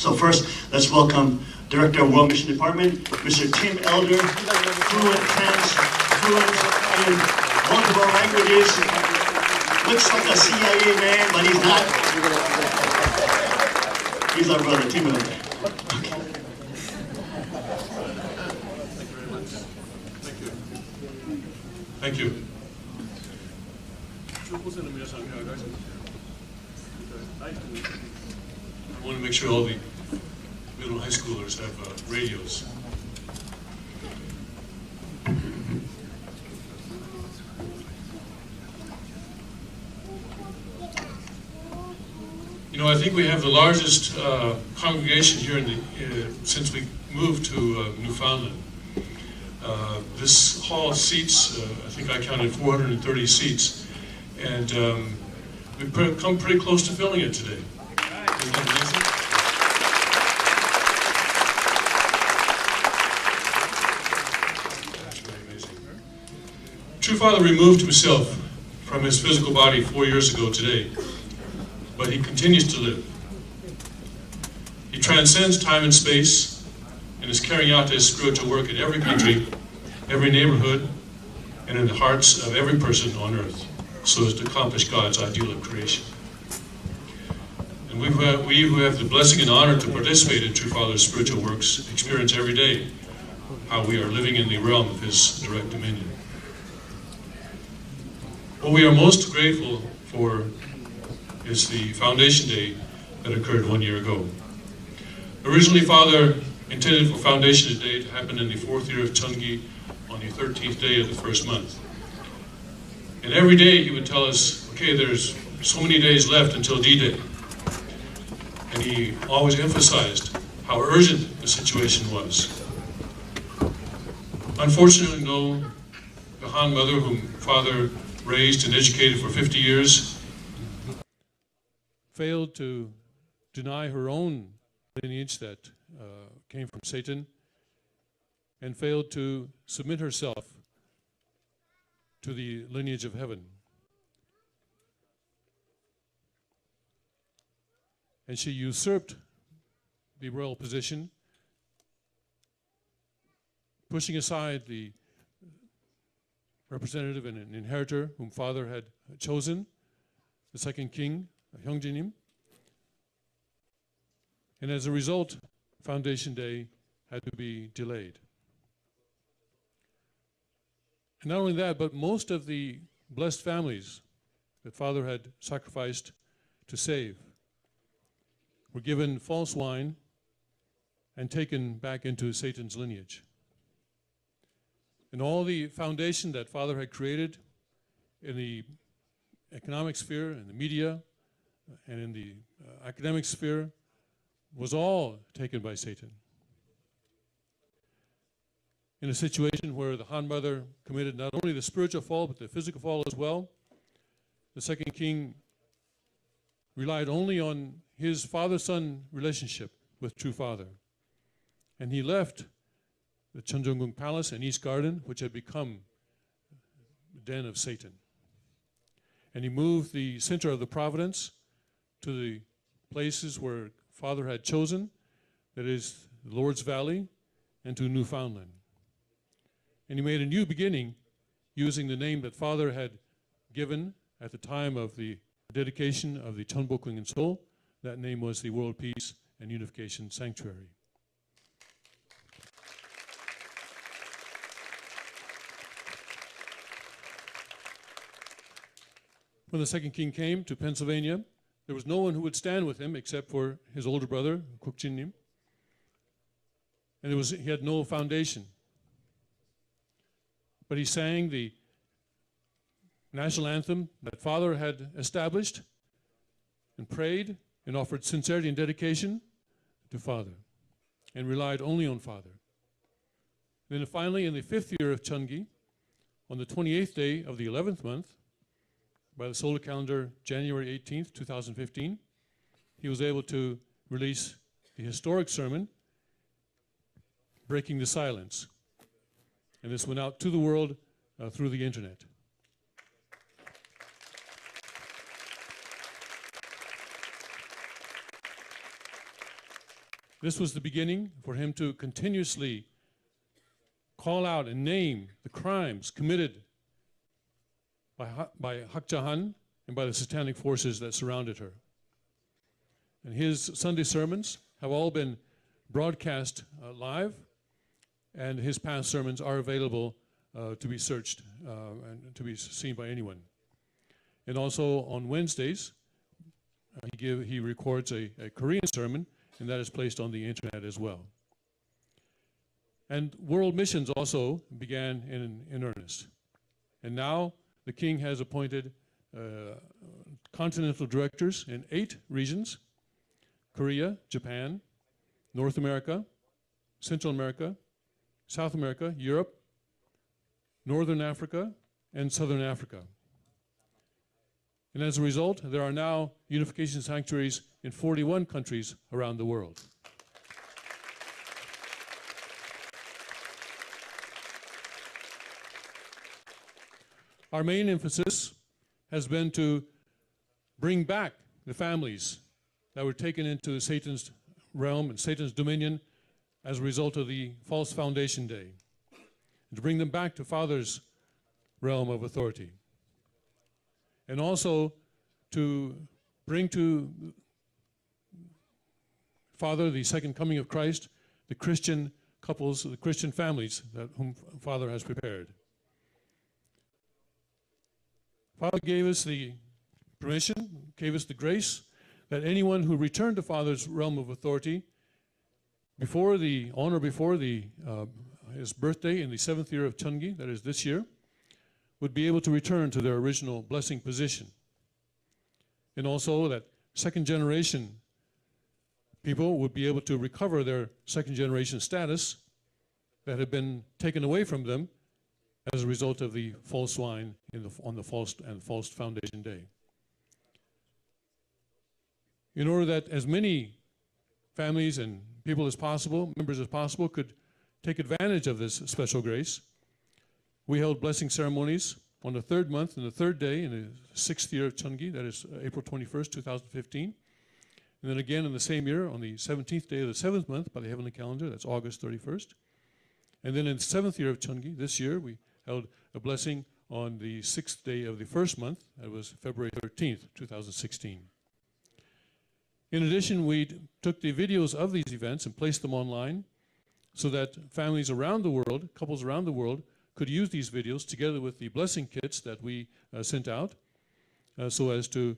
So first, let's welcome Director of World Mission Department, Mr. Tim Elder, fluent in multiple languages. Looks like a CIA man, but he's not. He's our brother, Tim Elder. Okay. Thank you. I want to make sure all the middle and high schoolers have radios. You know, I think we have the largest congregation here in the since we moved to Newfoundland. This hall seats, I think I counted 430 seats, and we've come pretty close to filling it today. Isn't that amazing? That's very amazing. True Father removed himself from his physical body 4 years ago today, but he continues to live. He transcends time and space and is carrying out his spiritual work in every country, every neighborhood, and in the hearts of every person on earth, so as to accomplish God's ideal of creation. And we who have the blessing and honor to participate in True Father's spiritual works experience every day how we are living in the realm of his direct dominion. What we are most grateful for is the Foundation Day that occurred 1 year ago. Originally, Father intended for Foundation Day to happen in the 4th year of Chungi on the 13th day of the first month. And every day he would tell us, okay, there's so many days left until D-Day. And he always emphasized how urgent the situation was. Unfortunately, no, the Han mother, whom Father raised and educated for 50 years, failed to deny her own lineage that came from Satan, and failed to submit herself to the lineage of heaven. And she usurped the royal position, pushing aside the representative and an inheritor whom Father had chosen, the second king, Hyungjinim. And as a result, Foundation Day had to be delayed. And not only that, but most of the blessed families that Father had sacrificed to save were given false wine and taken back into Satan's lineage. And all the foundation that Father had created in the economic sphere, in the media, and in the academic sphere was all taken by Satan. In a situation where the Han mother committed not only the spiritual fall, but the physical fall as well, the second king relied only on his father-son relationship with True Father. And he left the Cheonjeonggung Palace and East Garden, which had become the den of Satan. And he moved the center of the providence to the places where Father had chosen, that is, the Lord's Valley and to Newfoundland. And he made a new beginning using the name that Father had given at the time of the dedication of the Cheonbokgung in Seoul. That name was the World Peace and Unification Sanctuary. When the second king came to Pennsylvania, there was no one who would stand with him except for his older brother, Kukjinim. And he had no foundation. But he sang the national anthem that Father had established and prayed and offered sincerity and dedication to Father and relied only on Father. Then finally, in the 5th year of Chungi, on the 28th day of the 11th month, by the solar calendar, January 18th, 2015, he was able to release the historic sermon, Breaking the Silence. And this went out to the world through the internet. This was the beginning for him to continuously call out and name the crimes committed by Hak Ja Han and by the satanic forces that surrounded her. And his Sunday sermons have all been broadcast live, and his past sermons are available to be searched and to be seen by anyone. And also on Wednesdays, he records a Korean sermon, and that is placed on the internet as well. And world missions also began in earnest. And now the king has appointed continental directors in 8 regions: Korea, Japan, North America, Central America, South America, Europe, Northern Africa, and Southern Africa. And as a result, there are now unification sanctuaries in 41 countries around the world. Our main emphasis has been to bring back the families that were taken into Satan's realm and Satan's dominion as a result of the false foundation day, and to bring them back to Father's realm of authority. And also to bring to Father, the second coming of Christ, the Christian couples, the Christian families that whom Father has prepared. Father gave us the permission, gave us the grace that anyone who returned to Father's realm of authority before his birthday in the 7th year of Cheongi, that is this year, would be able to return to their original blessing position. And also that second generation people would be able to recover their second generation status that had been taken away from them as a result of the false wine on the false foundation day. In order that as many families and people as possible, members as possible, could take advantage of this special grace, we held blessing ceremonies on the 3rd month and the 3rd day in the 6th year of Cheongi, that is April 21st, 2015. And then again in the same year on the 17th day of the 7th month by the heavenly calendar, that's August 31st. And then in the 7th year of Cheongi, this year, we held a blessing on the 6th day of the 1st month, that was February 13th, 2016. In addition, we took the videos of these events and placed them online so that families around the world, couples around the world, could use these videos together with the blessing kits that we sent out so as to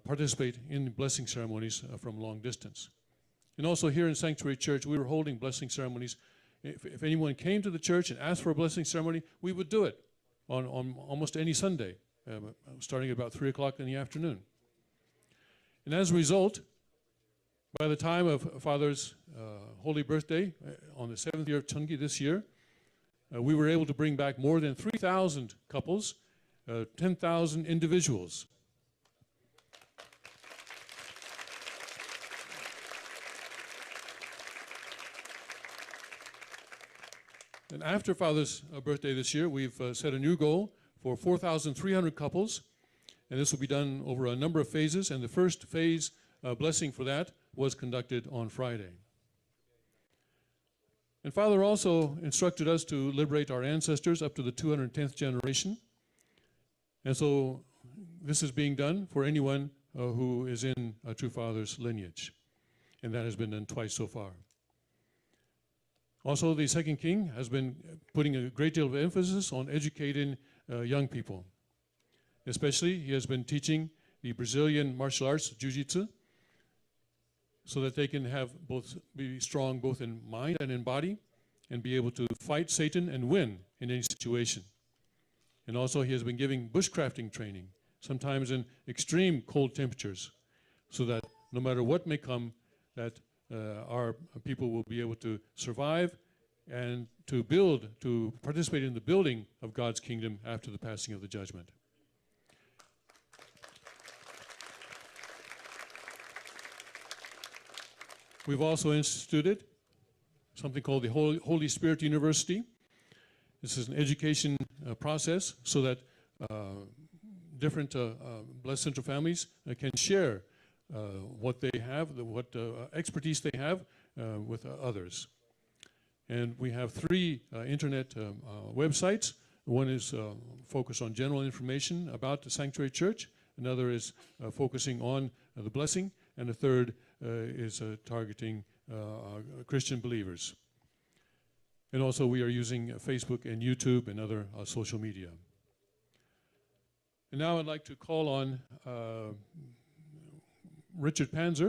participate in blessing ceremonies from long distance. And also here in Sanctuary Church, we were holding blessing ceremonies. If anyone came to the church and asked for a blessing ceremony, we would do it on almost any Sunday, starting at about 3 o'clock in the afternoon. And as a result, by the time of Father's holy birthday, on the 7th year of Cheongi this year, we were able to bring back more than 3,000 couples, 10,000 individuals. And after Father's birthday this year, we've set a new goal for 4,300 couples, and this will be done over a number of phases, and the first phase blessing for that was conducted on Friday. And Father also instructed us to liberate our ancestors up to the 210th generation. And so this is being done for anyone who is in a true Father's lineage. And that has been done twice so far. Also, the second king has been putting a great deal of emphasis on educating young people. Especially, he has been teaching the Brazilian martial arts, jiu-jitsu, so that they can be strong both in mind and in body, and be able to fight Satan and win in any situation. And also he has been giving bushcrafting training, sometimes in extreme cold temperatures, so that no matter what may come, that our people will be able to survive and to participate in the building of God's kingdom after the passing of the judgment. We've also instituted something called the Holy Spirit University. This is an education process so that different Blessed Central families can share what they have, what expertise they have with others. And we have 3 internet websites. One is focused on general information about the Sanctuary Church. Another is focusing on the blessing. And the third is targeting Christian believers. And also we are using Facebook and YouTube and other social media. And now I'd like to call on Richard Panzer.